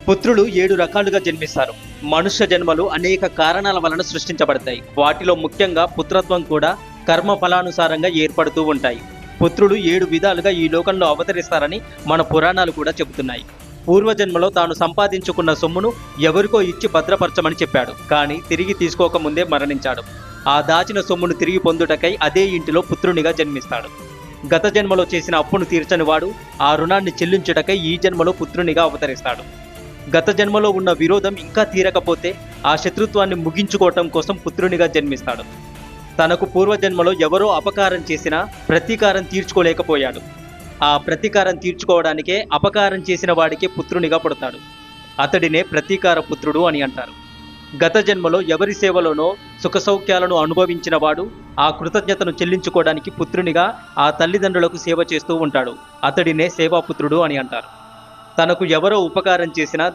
పుత్రులు 7 రకాలుగా జన్మిస్తారు. మనుష్య జన్మలు అనేక కారణాల వలన సృష్టించబడతాయి. వాటిలో ముఖ్యంగా పుత్రత్వం కూడా కర్మ ఫలానుసారంగా ఏర్పడుతూ ఉంటాయి. పుత్రులు 7 విధాలుగా ఈ లోకంలో అవతరిస్తారని మన పురాణాలు కూడా చెబుతున్నాయి. పూర్వజన్మలో తాను సంపాదించుకున్న సొమ్మును ఎవరికో ఇచ్చి భద్రపరచమని చెప్పాడు. కానీ తిరిగి తీసుకోకముందే మరణించాడు. ఆ దాచిన సొమ్మును తిరిగి పొందుటకై అదే ఇంటిలో పుత్రునిగా జన్మిస్తాడు. గత జన్మలో చేసిన అప్పును తీర్చని వాడు ఆ రుణాన్ని చెల్లించుటకై ఈ జన్మలో పుత్రునిగా అవతరిస్తాడు. గత జన్మలో ఉన్న విరోధం ఇంకా తీరకపోతే ఆ శత్రుత్వాన్ని ముగించుకోవటం కోసం పుత్రునిగా జన్మిస్తాడు. తనకు పూర్వజన్మలో ఎవరో అపకారం చేసినా ప్రతీకారం తీర్చుకోలేకపోయాడు. ఆ ప్రతీకారం తీర్చుకోవడానికే అపకారం చేసిన వాడికే పుత్రునిగా పుడతాడు. అతడినే ప్రతీకార పుత్రుడు అని అంటారు. గత జన్మలో ఎవరి సేవలోనో సుఖసౌఖ్యాలను అనుభవించిన వాడు ఆ కృతజ్ఞతను చెల్లించుకోవడానికి పుత్రునిగా ఆ తల్లిదండ్రులకు సేవ చేస్తూ ఉంటాడు. అతడినే సేవాపుత్రుడు అని అంటారు. తనకు ఎవరో ఉపకారం చేసినా